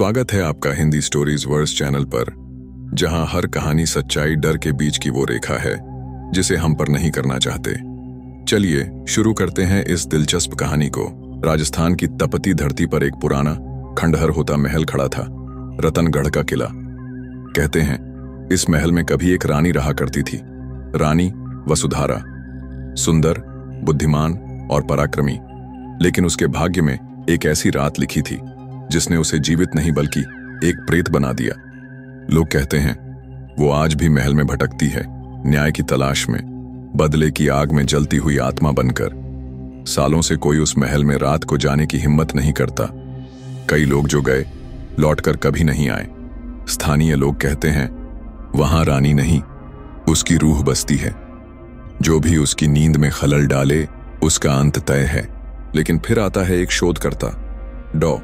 स्वागत है आपका हिंदी स्टोरीज वर्स चैनल पर, जहां हर कहानी सच्चाई डर के बीच की वो रेखा है जिसे हम पर नहीं करना चाहते। चलिए शुरू करते हैं इस दिलचस्प कहानी को। राजस्थान की तपती धरती पर एक पुराना खंडहर होता महल खड़ा था, रतनगढ़ का किला। कहते हैं इस महल में कभी एक रानी रहा करती थी, रानी वसुधारा। सुंदर, बुद्धिमान और पराक्रमी, लेकिन उसके भाग्य में एक ऐसी रात लिखी थी जिसने उसे जीवित नहीं बल्कि एक प्रेत बना दिया। लोग कहते हैं वो आज भी महल में भटकती है, न्याय की तलाश में, बदले की आग में जलती हुई आत्मा बनकर। सालों से कोई उस महल में रात को जाने की हिम्मत नहीं करता। कई लोग जो गए लौटकर कभी नहीं आए। स्थानीय लोग कहते हैं वहां रानी नहीं, उसकी रूह बसती है। जो भी उसकी नींद में खलल डाले उसका अंत तय है। लेकिन फिर आता है एक शोधकर्ता, डॉ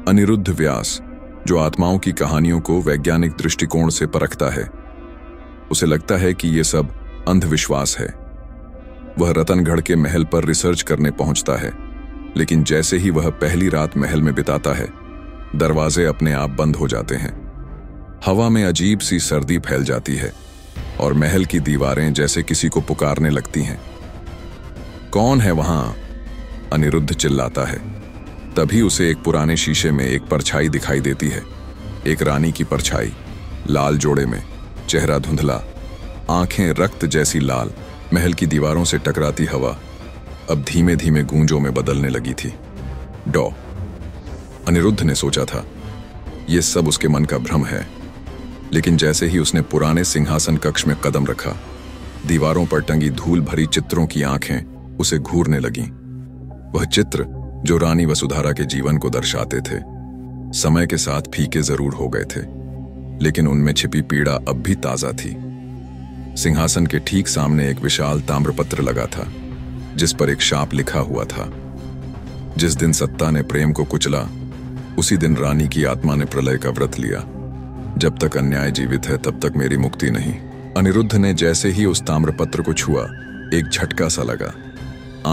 अनिरुद्ध व्यास, जो आत्माओं की कहानियों को वैज्ञानिक दृष्टिकोण से परखता है। उसे लगता है कि ये सब अंधविश्वास है। वह रतनगढ़ के महल पर रिसर्च करने पहुंचता है, लेकिन जैसे ही वह पहली रात महल में बिताता है, दरवाजे अपने आप बंद हो जाते हैं। हवा में अजीब सी सर्दी फैल जाती है और महल की दीवारें जैसे किसी को पुकारने लगती हैं। कौन है वहां? अनिरुद्ध चिल्लाता है। तभी उसे एक पुराने शीशे में एक परछाई दिखाई देती है। एक रानी की परछाई, लाल जोड़े में, चेहरा धुंधला, आंखें रक्त जैसी लाल। महल की दीवारों से टकराती हवा अब धीमे धीमे गूंजों में बदलने लगी थी। डॉ अनिरुद्ध ने सोचा था यह सब उसके मन का भ्रम है, लेकिन जैसे ही उसने पुराने सिंहासन कक्ष में कदम रखा, दीवारों पर टंगी धूल भरी चित्रों की आंखें उसे घूरने लगीं। वह चित्र जो रानी वसुधारा के जीवन को दर्शाते थे, समय के साथ फीके जरूर हो गए थे, लेकिन उनमें छिपी पीड़ा अब भी ताजा थी। सिंहासन के ठीक सामने एक विशाल ताम्रपत्र लगा था, जिस पर एक शाप लिखा हुआ था। जिस दिन सत्ता ने प्रेम को कुचला, उसी दिन रानी की आत्मा ने प्रलय का व्रत लिया। जब तक अन्याय जीवित है तब तक मेरी मुक्ति नहीं। अनिरुद्ध ने जैसे ही उस ताम्रपत्र को छुआ, एक झटका सा लगा।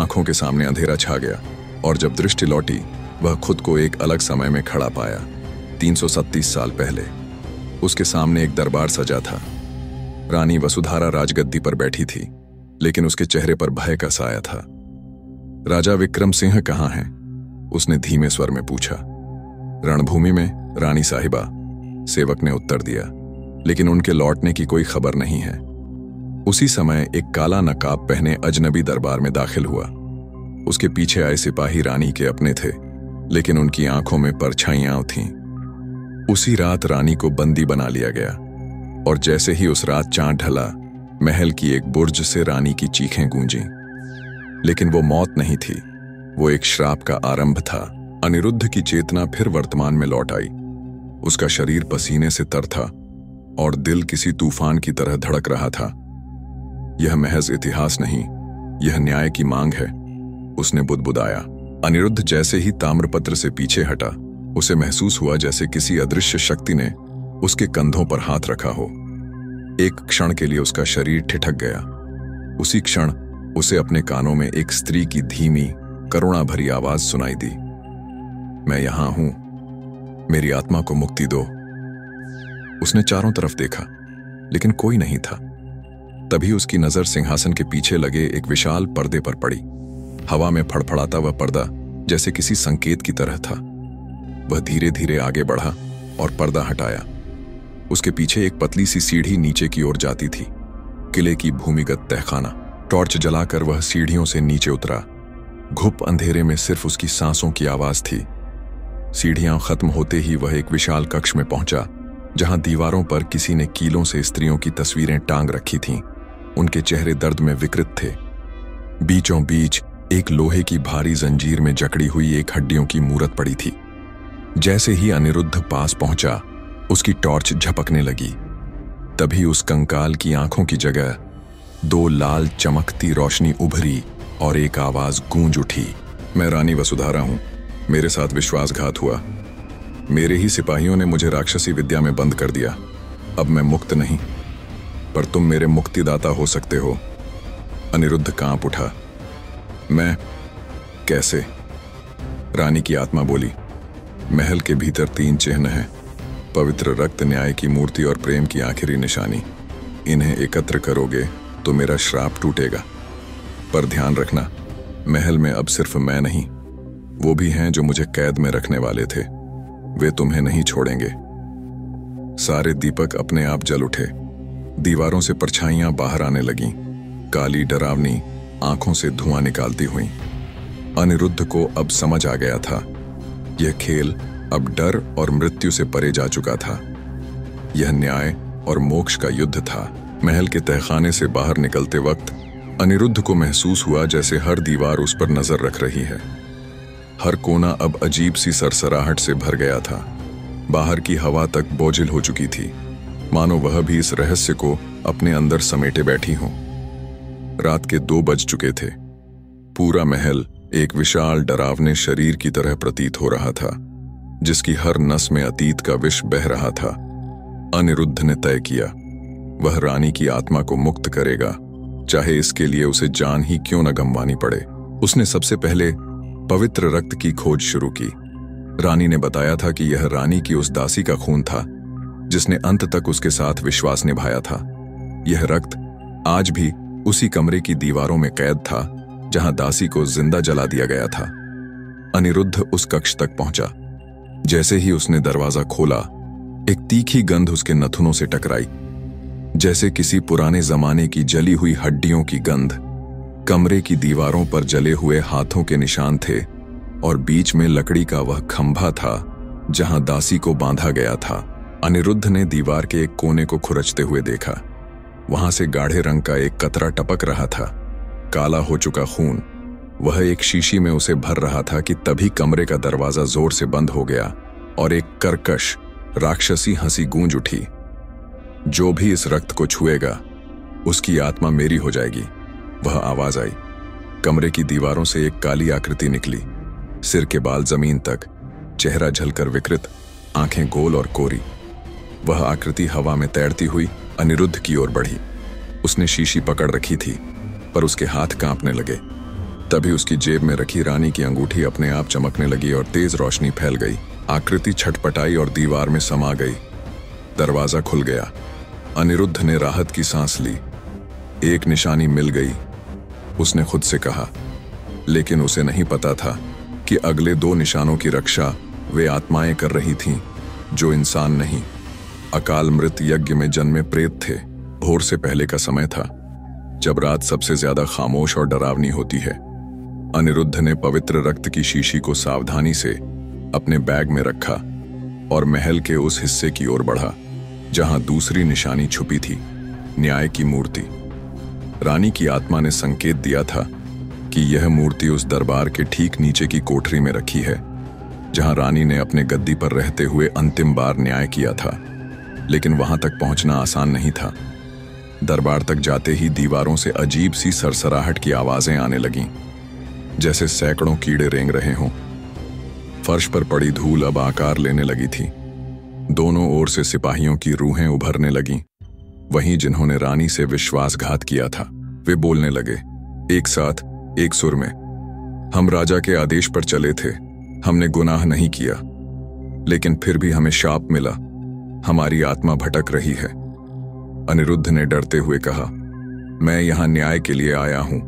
आंखों के सामने अंधेरा छा गया और जब दृष्टि लौटी, वह खुद को एक अलग समय में खड़ा पाया। 337 साल पहले उसके सामने एक दरबार सजा था। रानी वसुधारा राजगद्दी पर बैठी थी, लेकिन उसके चेहरे पर भय का साया था। राजा विक्रम सिंह कहाँ हैं? उसने धीमे स्वर में पूछा। रणभूमि में, रानी साहिबा, सेवक ने उत्तर दिया, लेकिन उनके लौटने की कोई खबर नहीं है। उसी समय एक काला नकाब पहने अजनबी दरबार में दाखिल हुआ। उसके पीछे आए सिपाही रानी के अपने थे, लेकिन उनकी आंखों में परछाइयां थीं। उसी रात रानी को बंदी बना लिया गया, और जैसे ही उस रात चांद ढला, महल की एक बुर्ज से रानी की चीखें गूंजीं। लेकिन वो मौत नहीं थी, वो एक श्राप का आरंभ था। अनिरुद्ध की चेतना फिर वर्तमान में लौट आई। उसका शरीर पसीने से तर था और दिल किसी तूफान की तरह धड़क रहा था। यह महज इतिहास नहीं, यह न्याय की मांग है, उसने बुदबुदाया। अनिरुद्ध जैसे ही ताम्रपत्र से पीछे हटा, उसे महसूस हुआ जैसे किसी अदृश्य शक्ति ने उसके कंधों पर हाथ रखा हो। एक क्षण के लिए उसका शरीर ठिठक गया। उसी क्षण उसे अपने कानों में एक स्त्री की धीमी, करुणा भरी आवाज सुनाई दी। मैं यहां हूं, मेरी आत्मा को मुक्ति दो। उसने चारों तरफ देखा, लेकिन कोई नहीं था। तभी उसकी नजर सिंहासन के पीछे लगे एक विशाल पर्दे पर पड़ी। हवा में फड़फड़ाता वह पर्दा जैसे किसी संकेत की तरह था। वह धीरे धीरे आगे बढ़ा और पर्दा हटाया। उसके पीछे एक पतली सी सीढ़ी नीचे की ओर जाती थी, किले की भूमिगत तहखाना। टॉर्च जलाकर वह सीढ़ियों से नीचे उतरा। घुप अंधेरे में सिर्फ उसकी सांसों की आवाज थी। सीढ़ियां खत्म होते ही वह एक विशाल कक्ष में पहुंचा, जहां दीवारों पर किसी ने कीलों से स्त्रियों की तस्वीरें टांग रखी थीं। उनके चेहरे दर्द में विकृत थे। बीचों बीच एक लोहे की भारी जंजीर में जकड़ी हुई एक हड्डियों की मूरत पड़ी थी। जैसे ही अनिरुद्ध पास पहुंचा, उसकी टॉर्च झपकने लगी। तभी उस कंकाल की आंखों की जगह दो लाल चमकती रोशनी उभरी और एक आवाज गूंज उठी। मैं रानी वसुधारा हूं, मेरे साथ विश्वासघात हुआ। मेरे ही सिपाहियों ने मुझे राक्षसी विद्या में बंद कर दिया। अब मैं मुक्त नहीं, पर तुम मेरे मुक्तिदाता हो सकते हो। अनिरुद्ध कांप उठा। मैं? कैसे? रानी की आत्मा बोली। महल के भीतर 3 चिन्ह हैं, पवित्र रक्त, न्याय की मूर्ति और प्रेम की आखिरी निशानी। इन्हें एकत्र करोगे तो मेरा श्राप टूटेगा। पर ध्यान रखना, महल में अब सिर्फ मैं नहीं, वो भी हैं जो मुझे कैद में रखने वाले थे। वे तुम्हें नहीं छोड़ेंगे। सारे दीपक अपने आप जल उठे। दीवारों से परछाइयां बाहर आने लगीं, काली डरावनी आंखों से धुआं निकालती हुई। अनिरुद्ध को अब समझ आ गया था, यह खेल अब डर और मृत्यु से परे जा चुका था। यह न्याय और मोक्ष का युद्ध था। महल के तहखाने से बाहर निकलते वक्त अनिरुद्ध को महसूस हुआ जैसे हर दीवार उस पर नजर रख रही है। हर कोना अब अजीब सी सरसराहट से भर गया था। बाहर की हवा तक बोझिल हो चुकी थी, मानो वह भी इस रहस्य को अपने अंदर समेटे बैठी हो। रात के 2 बज चुके थे। पूरा महल एक विशाल डरावने शरीर की तरह प्रतीत हो रहा था, जिसकी हर नस में अतीत का विष बह रहा था। अनिरुद्ध ने तय किया, वह रानी की आत्मा को मुक्त करेगा, चाहे इसके लिए उसे जान ही क्यों न गंवानी पड़े। उसने सबसे पहले पवित्र रक्त की खोज शुरू की। रानी ने बताया था कि यह रानी की उस दासी का खून था जिसने अंत तक उसके साथ विश्वास निभाया था। यह रक्त आज भी उसी कमरे की दीवारों में कैद था जहां दासी को जिंदा जला दिया गया था। अनिरुद्ध उस कक्ष तक पहुंचा। जैसे ही उसने दरवाजा खोला, एक तीखी गंध उसके नथुनों से टकराई, जैसे किसी पुराने जमाने की जली हुई हड्डियों की गंध। कमरे की दीवारों पर जले हुए हाथों के निशान थे और बीच में लकड़ी का वह खंभा था जहां दासी को बांधा गया था। अनिरुद्ध ने दीवार के एक कोने को खुरचते हुए देखा। वहां से गाढ़े रंग का एक कतरा टपक रहा था, काला हो चुका खून। वह एक शीशी में उसे भर रहा था कि तभी कमरे का दरवाजा जोर से बंद हो गया और एक कर्कश राक्षसी हंसी गूंज उठी। जो भी इस रक्त को छुएगा उसकी आत्मा मेरी हो जाएगी, वह आवाज आई। कमरे की दीवारों से एक काली आकृति निकली, सिर के बाल जमीन तक, चेहरा झलकर विकृत, आंखें गोल और कोरी। वह आकृति हवा में तैरती हुई अनिरुद्ध की ओर बढ़ी। उसने शीशी पकड़ रखी थी, पर उसके हाथ कांपने लगे। तभी उसकी जेब में रखी रानी की अंगूठी अपने आप चमकने लगी और तेज रोशनी फैल गई। आकृति छटपटाई और दीवार में समा गई। दरवाजा खुल गया। अनिरुद्ध ने राहत की सांस ली। एक निशानी मिल गई, उसने खुद से कहा। लेकिन उसे नहीं पता था कि अगले 2 निशानों की रक्षा वे आत्माएं कर रही थीं जो इंसान नहीं। अकाल मृत यज्ञ में जन्मे प्रेत थे। भोर से पहले का समय था, जब रात सबसे ज्यादा खामोश और डरावनी होती है। अनिरुद्ध ने पवित्र रक्त की शीशी को सावधानी से अपने बैग में रखा और महल के उस हिस्से की ओर बढ़ा जहां दूसरी निशानी छुपी थी, न्याय की मूर्ति। रानी की आत्मा ने संकेत दिया था कि यह मूर्ति उस दरबार के ठीक नीचे की कोठरी में रखी है जहां रानी ने अपने गद्दी पर रहते हुए अंतिम बार न्याय किया था। लेकिन वहां तक पहुंचना आसान नहीं था। दरबार तक जाते ही दीवारों से अजीब सी सरसराहट की आवाजें आने लगीं, जैसे सैकड़ों कीड़े रेंग रहे हों। फर्श पर पड़ी धूल अब आकार लेने लगी थी। दोनों ओर से सिपाहियों की रूहें उभरने लगीं, वहीं जिन्होंने रानी से विश्वासघात किया था। वे बोलने लगे एक साथ, एक सुर में, हम राजा के आदेश पर चले थे, हमने गुनाह नहीं किया, लेकिन फिर भी हमें शाप मिला, हमारी आत्मा भटक रही है। अनिरुद्ध ने डरते हुए कहा, मैं यहां न्याय के लिए आया हूं,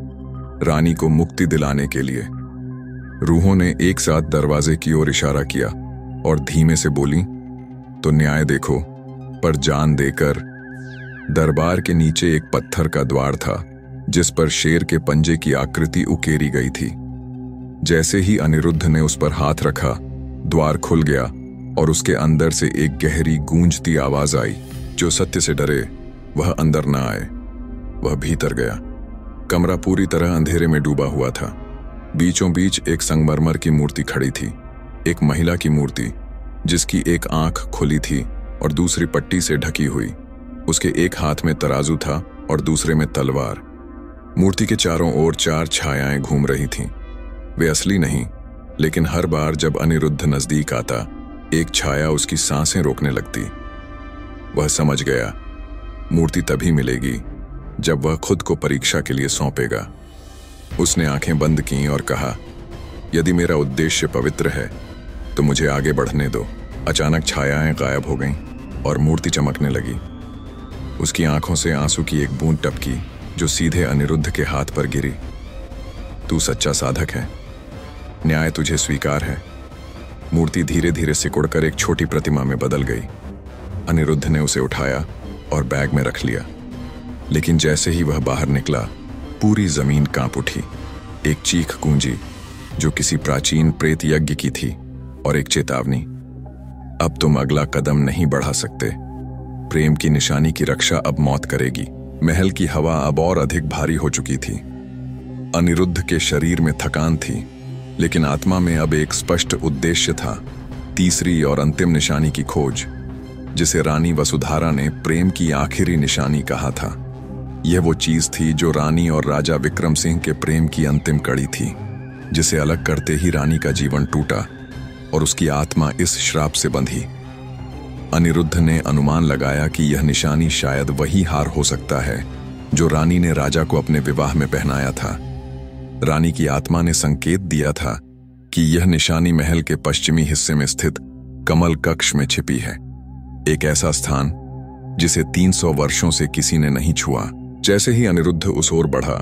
रानी को मुक्ति दिलाने के लिए। रूहों ने एक साथ दरवाजे की ओर इशारा किया और धीमे से बोली, तो न्याय देखो, पर जान देकर। दरबार के नीचे एक पत्थर का द्वार था जिस पर शेर के पंजे की आकृति उकेरी गई थी। जैसे ही अनिरुद्ध ने उस पर हाथ रखा, द्वार खुल गया और उसके अंदर से एक गहरी गूंजती आवाज आई, जो सत्य से डरे वह अंदर न आए। वह भीतर गया। कमरा पूरी तरह अंधेरे में डूबा हुआ था। बीचों बीच एक संगमरमर की मूर्ति खड़ी थी, एक महिला की मूर्ति जिसकी एक आंख खुली थी और दूसरी पट्टी से ढकी हुई। उसके एक हाथ में तराजू था और दूसरे में तलवार। मूर्ति के चारों ओर 4 छायाएं घूम रही थीं। वे असली नहीं, लेकिन हर बार जब अनिरुद्ध नजदीक आता, एक छाया उसकी सांसें रोकने लगती। वह समझ गया, मूर्ति तभी मिलेगी जब वह खुद को परीक्षा के लिए सौंपेगा। उसने आंखें बंद कीं और कहा, यदि मेरा उद्देश्य पवित्र है तो मुझे आगे बढ़ने दो। अचानक छायाएं गायब हो गईं और मूर्ति चमकने लगी। उसकी आंखों से आंसू की एक बूंद टपकी जो सीधे अनिरुद्ध के हाथ पर गिरी। तू सच्चा साधक है, न्याय तुझे स्वीकार है। मूर्ति धीरे धीरे सिकुड़कर एक छोटी प्रतिमा में बदल गई। अनिरुद्ध ने उसे उठाया और बैग में रख लिया, लेकिन जैसे ही वह बाहर निकला पूरी जमीन कांप उठी। एक चीख गूंजी जो किसी प्राचीन प्रेत यज्ञ की थी और एक चेतावनी, अब तुम अगला कदम नहीं बढ़ा सकते। प्रेम की निशानी की रक्षा अब मौत करेगी। महल की हवा अब और अधिक भारी हो चुकी थी। अनिरुद्ध के शरीर में थकान थी, लेकिन आत्मा में अब एक स्पष्ट उद्देश्य था, तीसरी और अंतिम निशानी की खोज, जिसे रानी वसुधारा ने प्रेम की आखिरी निशानी कहा था। यह वो चीज थी जो रानी और राजा विक्रम सिंह के प्रेम की अंतिम कड़ी थी, जिसे अलग करते ही रानी का जीवन टूटा और उसकी आत्मा इस श्राप से बंधी। अनिरुद्ध ने अनुमान लगाया कि यह निशानी शायद वही हार हो सकता है जो रानी ने राजा को अपने विवाह में पहनाया था। रानी की आत्मा ने संकेत दिया था कि यह निशानी महल के पश्चिमी हिस्से में स्थित कमल कक्ष में छिपी है, एक ऐसा स्थान जिसे 300 वर्षों से किसी ने नहीं छुआ। जैसे ही अनिरुद्ध उस ओर बढ़ा,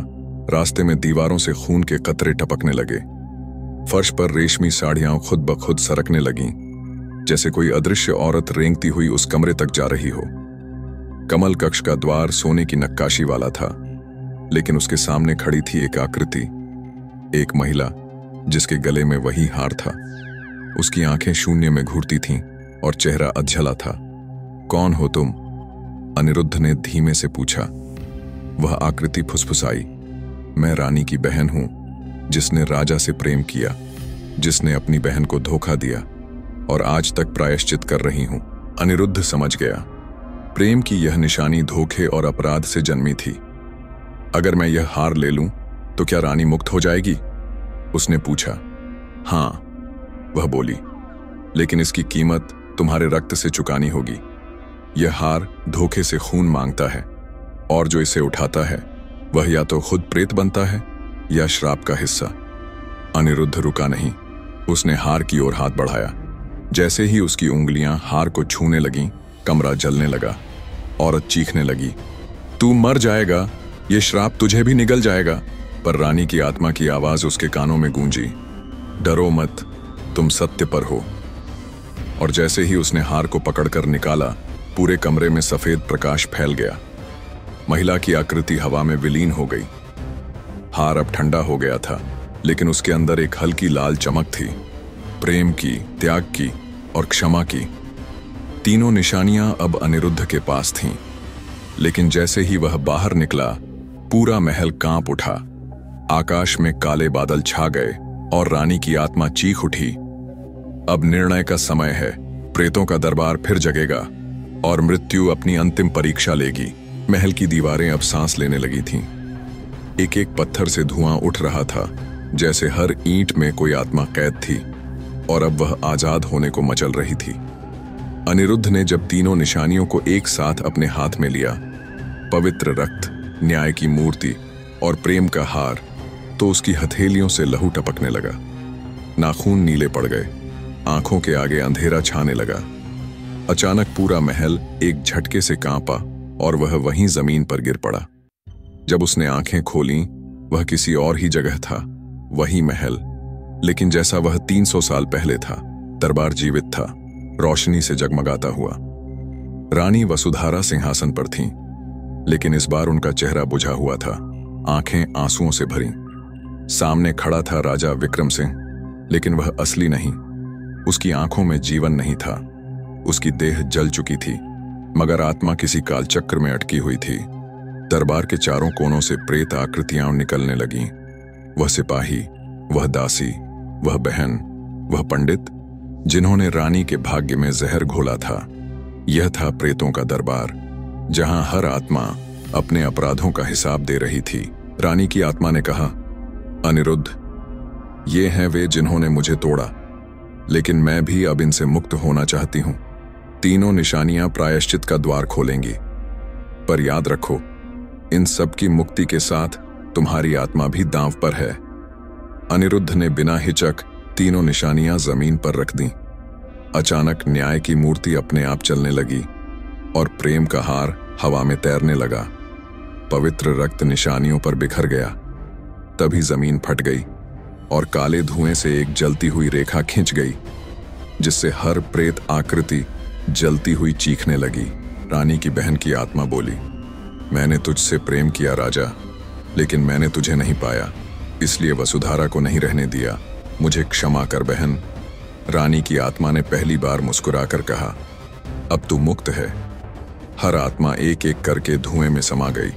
रास्ते में दीवारों से खून के कतरे टपकने लगे। फर्श पर रेशमी साड़ियां खुद ब खुद सरकने लगीं, जैसे कोई अदृश्य औरत रेंगती हुई उस कमरे तक जा रही हो। कमल कक्ष का द्वार सोने की नक्काशी वाला था, लेकिन उसके सामने खड़ी थी एक आकृति, एक महिला जिसके गले में वही हार था। उसकी आंखें शून्य में घूरती थीं और चेहरा अधजला था। कौन हो तुम? अनिरुद्ध ने धीमे से पूछा। वह आकृति फुसफुसाई, मैं रानी की बहन हूं, जिसने राजा से प्रेम किया, जिसने अपनी बहन को धोखा दिया और आज तक प्रायश्चित कर रही हूं। अनिरुद्ध समझ गया, प्रेम की यह निशानी धोखे और अपराध से जन्मी थी। अगर मैं यह हार ले लूं तो क्या रानी मुक्त हो जाएगी? उसने पूछा। हां, वह बोली, लेकिन इसकी कीमत तुम्हारे रक्त से चुकानी होगी। यह हार धोखे से खून मांगता है, और जो इसे उठाता है वह या तो खुद प्रेत बनता है या श्राप का हिस्सा। अनिरुद्ध रुका नहीं, उसने हार की ओर हाथ बढ़ाया। जैसे ही उसकी उंगलियां हार को छूने लगीं, कमरा जलने लगा। औरत चीखने लगी, तू मर जाएगा, ये श्राप तुझे भी निगल जाएगा। पर रानी की आत्मा की आवाज उसके कानों में गूंजी, डरो मत, तुम सत्य पर हो। और जैसे ही उसने हार को पकड़कर निकाला, पूरे कमरे में सफेद प्रकाश फैल गया। महिला की आकृति हवा में विलीन हो गई। हार अब ठंडा हो गया था, लेकिन उसके अंदर एक हल्की लाल चमक थी, प्रेम की, त्याग की और क्षमा की। तीनों निशानियां अब अनिरुद्ध के पास थीं, लेकिन जैसे ही वह बाहर निकला, पूरा महल कांप उठा। आकाश में काले बादल छा गए और रानी की आत्मा चीख उठी, अब निर्णय का समय है। प्रेतों का दरबार फिर जगेगा और मृत्यु अपनी अंतिम परीक्षा लेगी। महल की दीवारें अब सांस लेने लगी थीं। एक एक पत्थर से धुआं उठ रहा था, जैसे हर ईंट में कोई आत्मा कैद थी और अब वह आजाद होने को मचल रही थी। अनिरुद्ध ने जब तीनों निशानियों को एक साथ अपने हाथ में लिया, पवित्र रक्त, न्याय की मूर्ति और प्रेम का हार, तो उसकी हथेलियों से लहू टपकने लगा। नाखून नीले पड़ गए, आंखों के आगे अंधेरा छाने लगा। अचानक पूरा महल एक झटके से कांपा और वह वहीं जमीन पर गिर पड़ा। जब उसने आंखें खोलीं, वह किसी और ही जगह था, वही महल, लेकिन जैसा वह 300 साल पहले था। दरबार जीवित था, रोशनी से जगमगाता हुआ। रानी वसुधारा सिंहासन पर थीं, लेकिन इस बार उनका चेहरा बुझा हुआ था, आंखें आंसुओं से भरी। सामने खड़ा था राजा विक्रम सिंह, लेकिन वह असली नहीं। उसकी आंखों में जीवन नहीं था, उसकी देह जल चुकी थी, मगर आत्मा किसी कालचक्र में अटकी हुई थी। दरबार के चारों कोनों से प्रेत आकृतियां निकलने लगीं। वह सिपाही, वह दासी, वह बहन, वह पंडित, जिन्होंने रानी के भाग्य में जहर घोला था। यह था प्रेतों का दरबार, जहां हर आत्मा अपने अपराधों का हिसाब दे रही थी। रानी की आत्मा ने कहा, अनिरुद्ध, ये हैं वे जिन्होंने मुझे तोड़ा, लेकिन मैं भी अब इनसे मुक्त होना चाहती हूं। तीनों निशानियां प्रायश्चित का द्वार खोलेंगी, पर याद रखो, इन सब की मुक्ति के साथ तुम्हारी आत्मा भी दांव पर है। अनिरुद्ध ने बिना हिचक तीनों निशानियां जमीन पर रख दी। अचानक न्याय की मूर्ति अपने आप चलने लगी और प्रेम का हार हवा में तैरने लगा। पवित्र रक्त निशानियों पर बिखर गया। तभी जमीन फट गई और काले धुएं से एक जलती हुई रेखा खिंच गई, जिससे हर प्रेत आकृति जलती हुई चीखने लगी। रानी की बहन की आत्मा बोली, मैंने तुझसे प्रेम किया राजा, लेकिन मैंने तुझे नहीं पाया, इसलिए वसुधारा को नहीं रहने दिया। मुझे क्षमा कर बहन। रानी की आत्मा ने पहली बार मुस्कुराकर कहा, अब तू मुक्त है। हर आत्मा एक एक करके धुएं में समा गई,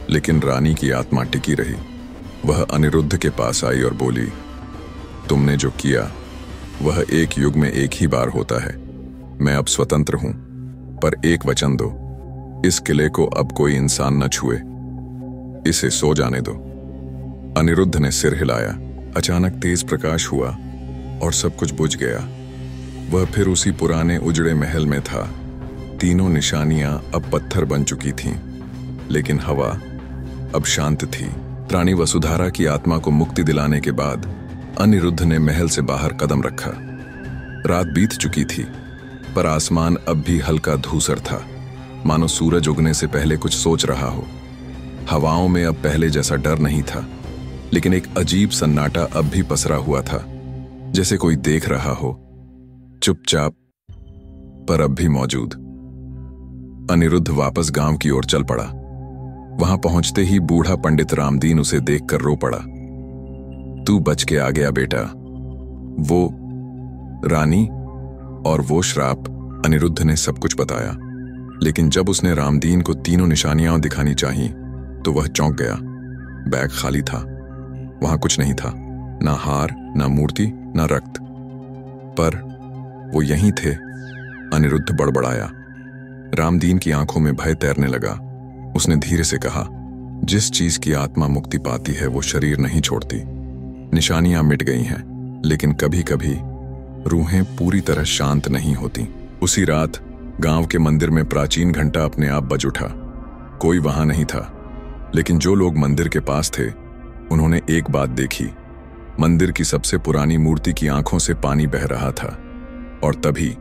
लेकिन रानी की आत्मा टिकी रही। वह अनिरुद्ध के पास आई और बोली, तुमने जो किया वह एक युग में एक ही बार होता है। मैं अब स्वतंत्र हूं, पर एक वचन दो, इस किले को अब कोई इंसान न छुए, इसे सो जाने दो। अनिरुद्ध ने सिर हिलाया। अचानक तेज प्रकाश हुआ और सब कुछ बुझ गया। वह फिर उसी पुराने उजड़े महल में था। तीनों निशानियां अब पत्थर बन चुकी थीं, लेकिन हवा अब शांत थी। रानी वसुधारा की आत्मा को मुक्ति दिलाने के बाद अनिरुद्ध ने महल से बाहर कदम रखा। रात बीत चुकी थी, पर आसमान अब भी हल्का धूसर था, मानो सूरज उगने से पहले कुछ सोच रहा हो। हवाओं में अब पहले जैसा डर नहीं था, लेकिन एक अजीब सन्नाटा अब भी पसरा हुआ था, जैसे कोई देख रहा हो, चुपचाप पर अब भी मौजूद। अनिरुद्ध वापस गांव की ओर चल पड़ा। वहां पहुंचते ही बूढ़ा पंडित रामदीन उसे देखकर रो पड़ा। तू बच के आ गया बेटा। वो रानी और वो श्राप, अनिरुद्ध ने सब कुछ बताया। लेकिन जब उसने रामदीन को तीनों निशानियां दिखानी चाही, तो वह चौंक गया। बैग खाली था, वहां कुछ नहीं था, ना हार, ना मूर्ति, ना रक्त। पर वो यहीं थे। अनिरुद्ध बड़बड़ाया। रामदीन की आंखों में भय तैरने लगा। उसने धीरे से कहा, जिस चीज की आत्मा मुक्ति पाती है वो शरीर नहीं छोड़ती। निशानियां मिट गई हैं, लेकिन कभी कभी रूहें पूरी तरह शांत नहीं होती। उसी रात गांव के मंदिर में प्राचीन घंटा अपने आप बज उठा। कोई वहां नहीं था, लेकिन जो लोग मंदिर के पास थे उन्होंने एक बात देखी। मंदिर की सबसे पुरानी मूर्ति की आंखों से पानी बह रहा था। और तभी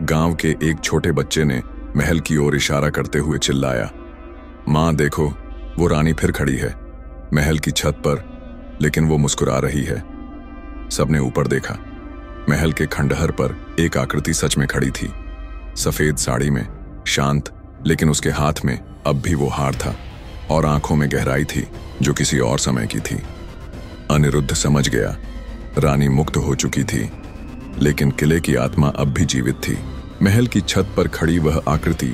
गांव के एक छोटे बच्चे ने महल की ओर इशारा करते हुए चिल्लाया, मां देखो, वो रानी फिर खड़ी है महल की छत पर, लेकिन वो मुस्कुरा रही है। सबने ऊपर देखा। महल के खंडहर पर एक आकृति सच में खड़ी थी, सफेद साड़ी में, शांत, लेकिन उसके हाथ में अब भी वो हार था और आंखों में गहराई थी जो किसी और समय की थी। अनिरुद्ध समझ गया, रानी मुक्त हो चुकी थी, लेकिन किले की आत्मा अब भी जीवित थी। महल की छत पर खड़ी वह आकृति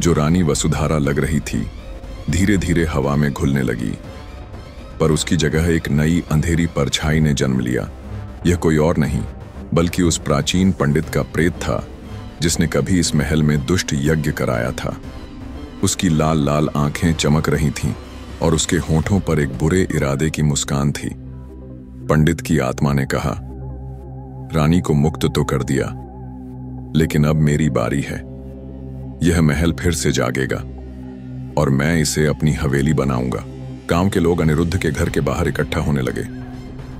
जो रानी वसुधारा लग रही थी, धीरे धीरे हवा में घुलने लगी। पर उसकी जगह एक नई अंधेरी परछाई ने जन्म लिया। यह कोई और नहीं बल्कि उस प्राचीन पंडित का प्रेत था जिसने कभी इस महल में दुष्ट यज्ञ कराया था। उसकी लाल लाल आंखें चमक रही थीं और उसके होठों पर एक बुरे इरादे की मुस्कान थी। पंडित की आत्मा ने कहा, रानी को मुक्त तो कर दिया, लेकिन अब मेरी बारी है। यह महल फिर से जागेगा और मैं इसे अपनी हवेली बनाऊंगा। गांव के लोग अनिरुद्ध के घर के बाहर इकट्ठा होने लगे।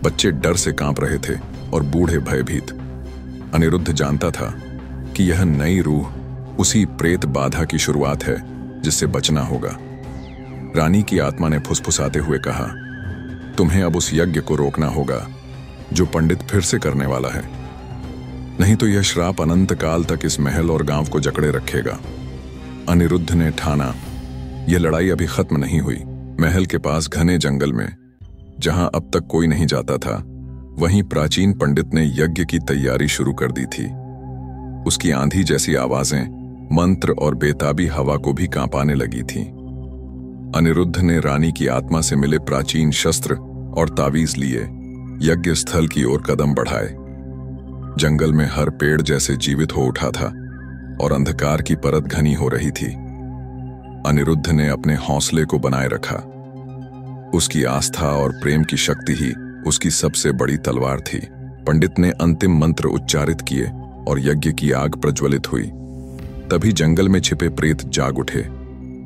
बच्चे डर से कांप रहे थे और बूढ़े भयभीत। अनिरुद्ध जानता था कि यह नई रूह उसी प्रेत बाधा की शुरुआत है जिससे बचना होगा। रानी की आत्मा ने फुसफुसाते हुए कहा, तुम्हें अब उस यज्ञ को रोकना होगा जो पंडित फिर से करने वाला है, नहीं तो यह श्राप अनंत काल तक इस महल और गांव को जकड़े रखेगा। अनिरुद्ध ने ठाना, यह लड़ाई अभी खत्म नहीं हुई। महल के पास घने जंगल में, जहां अब तक कोई नहीं जाता था, वहीं प्राचीन पंडित ने यज्ञ की तैयारी शुरू कर दी थी। उसकी आंधी जैसी आवाजें, मंत्र और बेताबी हवा को भी कांपाने लगी थीं। अनिरुद्ध ने रानी की आत्मा से मिले प्राचीन शस्त्र और तावीज लिए यज्ञ स्थल की ओर कदम बढ़ाए। जंगल में हर पेड़ जैसे जीवित हो उठा था और अंधकार की परत घनी हो रही थी। अनिरुद्ध ने अपने हौसले को बनाए रखा। उसकी आस्था और प्रेम की शक्ति ही उसकी सबसे बड़ी तलवार थी। पंडित ने अंतिम मंत्र उच्चारित किए और यज्ञ की आग प्रज्वलित हुई। तभी जंगल में छिपे प्रेत जाग उठे,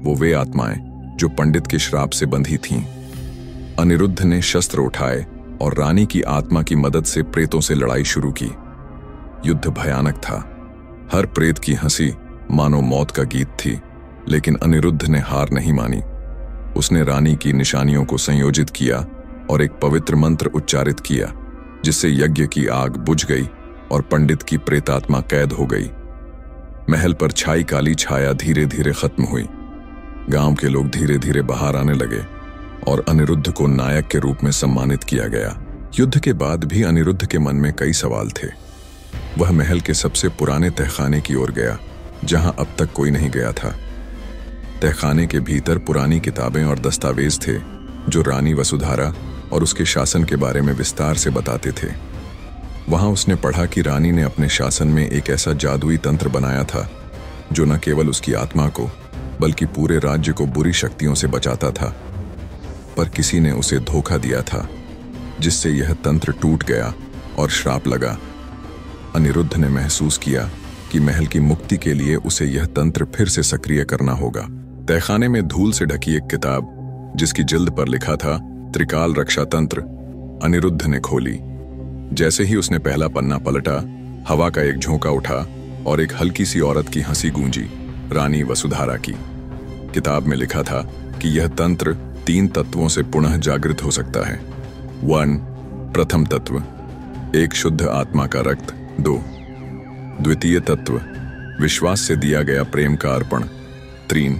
वो वे आत्माएं जो पंडित के श्राप से बंधी थीं। अनिरुद्ध ने शस्त्र उठाए और रानी की आत्मा की मदद से प्रेतों से लड़ाई शुरू की। युद्ध भयानक था। हर प्रेत की हंसी मानो मौत का गीत थी, लेकिन अनिरुद्ध ने हार नहीं मानी। उसने रानी की निशानियों को संयोजित किया और एक पवित्र मंत्र उच्चारित किया, जिससे यज्ञ की आग बुझ गई और पंडित की प्रेतात्मा कैद हो गई। महल पर छाई काली छाया धीरे धीरे खत्म हुई। गांव के लोग धीरे धीरे बाहर आने लगे और अनिरुद्ध को नायक के रूप में सम्मानित किया गया। युद्ध के बाद भी अनिरुद्ध के मन में कई सवाल थे। वह महल के सबसे पुराने तहखाने की ओर गया, जहां अब तक कोई नहीं गया था। तहखाने के भीतर पुरानी किताबें और दस्तावेज थे, जो रानी वसुधारा और उसके शासन के बारे में विस्तार से बताते थे। वहां उसने पढ़ा कि रानी ने अपने शासन में एक ऐसा जादुई तंत्र बनाया था, जो न केवल उसकी आत्मा को बल्कि पूरे राज्य को बुरी शक्तियों से बचाता था। पर किसी ने उसे धोखा दिया था, जिससे यह तंत्र टूट गया और श्राप लगा। अनिरुद्ध ने महसूस किया कि महल की मुक्ति के लिए उसे यह तंत्र फिर से सक्रिय करना होगा। तहखाने में धूल से ढकी एक किताब, जिसकी जिल्द पर लिखा था त्रिकाल रक्षा तंत्र, अनिरुद्ध ने खोली। जैसे ही उसने पहला पन्ना पलटा, हवा का एक झोंका उठा और एक हल्की सी औरत की हंसी गूंजी, रानी वसुधारा की। किताब में लिखा था कि यह तंत्र 3 तत्वों से पुनः जागृत हो सकता है। 1. प्रथम तत्व, एक शुद्ध आत्मा का रक्त। 2. द्वितीय तत्व, विश्वास से दिया गया प्रेम का अर्पण। 3.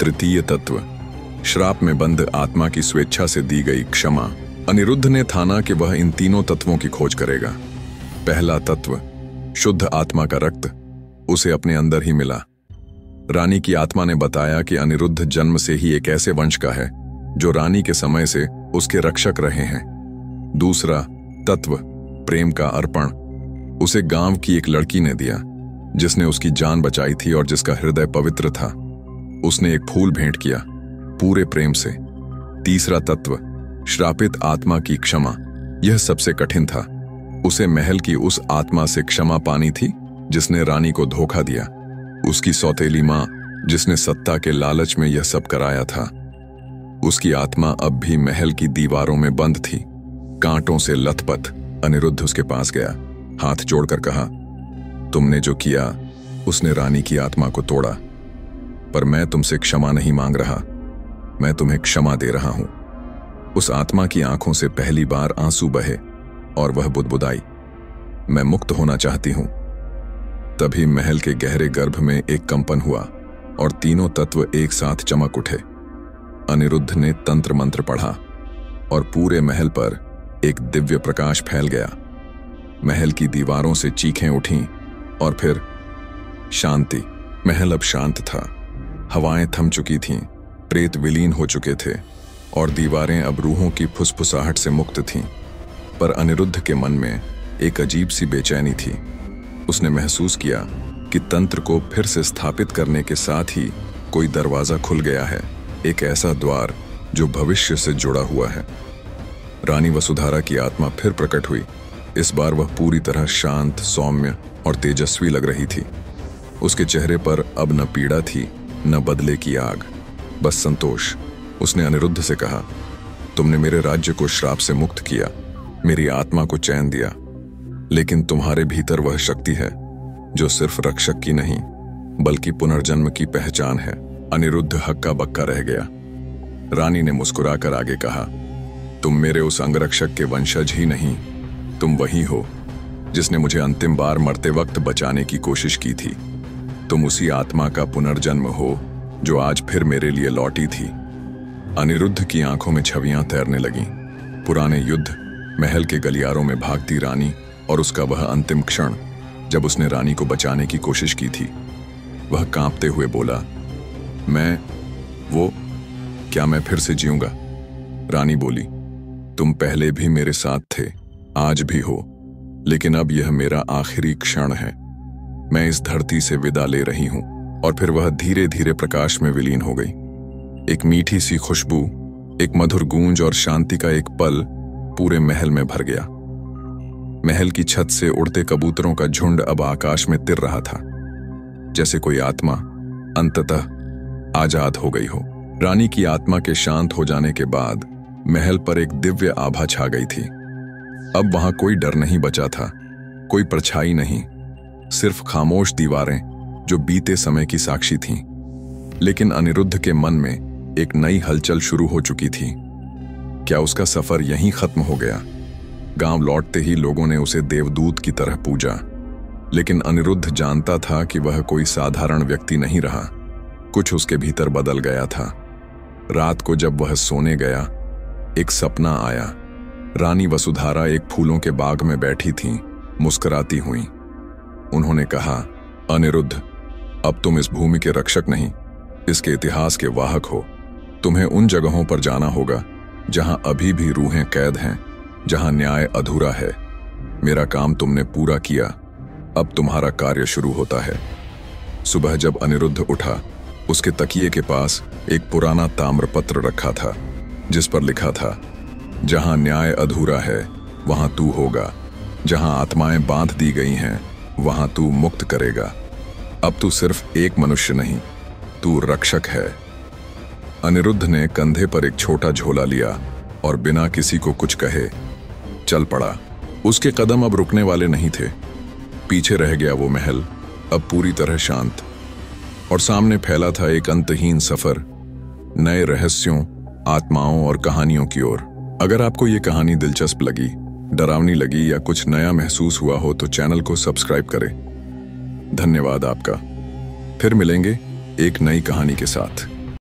तृतीय तत्व, श्राप में बंद आत्मा की स्वेच्छा से दी गई क्षमा। अनिरुद्ध ने ठाना कि वह इन तीनों तत्वों की खोज करेगा। पहला तत्व, शुद्ध आत्मा का रक्त, उसे अपने अंदर ही मिला। रानी की आत्मा ने बताया कि अनिरुद्ध जन्म से ही एक ऐसे वंश का है जो रानी के समय से उसके रक्षक रहे हैं। दूसरा तत्व, प्रेम का अर्पण, उसे गांव की एक लड़की ने दिया, जिसने उसकी जान बचाई थी और जिसका हृदय पवित्र था। उसने एक फूल भेंट किया, पूरे प्रेम से। तीसरा तत्व, श्रापित आत्मा की क्षमा, यह सबसे कठिन था। उसे महल की उस आत्मा से क्षमा पानी थी जिसने रानी को धोखा दिया, उसकी सौतेली मां जिसने सत्ता के लालच में यह सब कराया था। उसकी आत्मा अब भी महल की दीवारों में बंद थी, कांटों से लथपथ। अनिरुद्ध उसके पास गया, हाथ जोड़कर कहा, तुमने जो किया उसने रानी की आत्मा को तोड़ा, पर मैं तुमसे क्षमा नहीं मांग रहा, मैं तुम्हें क्षमा दे रहा हूं। उस आत्मा की आंखों से पहली बार आंसू बहे और वह बुदबुदाई, मैं मुक्त होना चाहती हूं। तभी महल के गहरे गर्भ में एक कंपन हुआ और तीनों तत्व एक साथ चमक उठे। अनिरुद्ध ने तंत्र मंत्र पढ़ा और पूरे महल पर एक दिव्य प्रकाश फैल गया। महल की दीवारों से चीखें उठीं और फिर शांति। महल अब शांत था, हवाएं थम चुकी थीं, प्रेत विलीन हो चुके थे और दीवारें अब रूहों की फुसफुसाहट से मुक्त थीं। पर अनिरुद्ध के मन में एक अजीब सी बेचैनी थी। उसने महसूस किया कि तंत्र को फिर से स्थापित करने के साथ ही कोई दरवाजा खुल गया है, एक ऐसा द्वार जो भविष्य से जुड़ा हुआ है। रानी वसुधारा की आत्मा फिर प्रकट हुई। इस बार वह पूरी तरह शांत, सौम्य और तेजस्वी लग रही थी। उसके चेहरे पर अब न पीड़ा थी, न बदले की आग, बस संतोष। उसने अनिरुद्ध से कहा, तुमने मेरे राज्य को श्राप से मुक्त किया, मेरी आत्मा को चैन दिया, लेकिन तुम्हारे भीतर वह शक्ति है जो सिर्फ रक्षक की नहीं बल्कि पुनर्जन्म की पहचान है। अनिरुद्ध हक्का बक्का रह गया। रानी ने मुस्कुराकर आगे कहा, तुम मेरे उस अंगरक्षक के वंशज ही नहीं, तुम वही हो जिसने मुझे अंतिम बार मरते वक्त बचाने की कोशिश की थी। तुम उसी आत्मा का पुनर्जन्म हो जो आज फिर मेरे लिए लौटी थी। अनिरुद्ध की आंखों में छवियां तैरने लगीं। पुराने युद्ध, महल के गलियारों में भागती रानी और उसका वह अंतिम क्षण जब उसने रानी को बचाने की कोशिश की थी। वह कांपते हुए बोला, क्या मैं फिर से जीऊंगा? रानी बोली, तुम पहले भी मेरे साथ थे, आज भी हो, लेकिन अब यह मेरा आखिरी क्षण है। मैं इस धरती से विदा ले रही हूं। और फिर वह धीरे धीरे प्रकाश में विलीन हो गई। एक मीठी सी खुशबू, एक मधुर गूंज और शांति का एक पल पूरे महल में भर गया। महल की छत से उड़ते कबूतरों का झुंड अब आकाश में तिर रहा था, जैसे कोई आत्मा अंततः आजाद हो गई हो। रानी की आत्मा के शांत हो जाने के बाद महल पर एक दिव्य आभा छा गई थी। अब वहां कोई डर नहीं बचा था, कोई परछाई नहीं, सिर्फ खामोश दीवारें जो बीते समय की साक्षी थीं। लेकिन अनिरुद्ध के मन में एक नई हलचल शुरू हो चुकी थी। क्या उसका सफर यहीं खत्म हो गया? गांव लौटते ही लोगों ने उसे देवदूत की तरह पूजा, लेकिन अनिरुद्ध जानता था कि वह कोई साधारण व्यक्ति नहीं रहा। कुछ उसके भीतर बदल गया था। रात को जब वह सोने गया, एक सपना आया। रानी वसुधारा एक फूलों के बाग में बैठी थीं, मुस्कुराती हुई। उन्होंने कहा, अनिरुद्ध, अब तुम इस भूमि के रक्षक नहीं, इसके इतिहास के वाहक हो। तुम्हें उन जगहों पर जाना होगा जहां अभी भी रूहें कैद हैं, जहां न्याय अधूरा है। मेरा काम तुमने पूरा किया, अब तुम्हारा कार्य शुरू होता है। सुबह जब अनिरुद्ध उठा, उसके तकिए के पास एक पुराना ताम्रपत्र रखा था, जिस पर लिखा था, जहां न्याय अधूरा है वहां तू होगा, जहां आत्माएं बांध दी गई हैं वहां तू मुक्त करेगा। अब तू सिर्फ एक मनुष्य नहीं, तू रक्षक है। अनिरुद्ध ने कंधे पर एक छोटा झोला लिया और बिना किसी को कुछ कहे चल पड़ा। उसके कदम अब रुकने वाले नहीं थे। पीछे रह गया वो महल, अब पूरी तरह शांत, और सामने फैला था एक अंतहीन सफर, नए रहस्यों, आत्माओं और कहानियों की ओर। अगर आपको ये कहानी दिलचस्प लगी, डरावनी लगी या कुछ नया महसूस हुआ हो तो चैनल को सब्सक्राइब करें। धन्यवाद आपका। फिर मिलेंगे एक नई कहानी के साथ।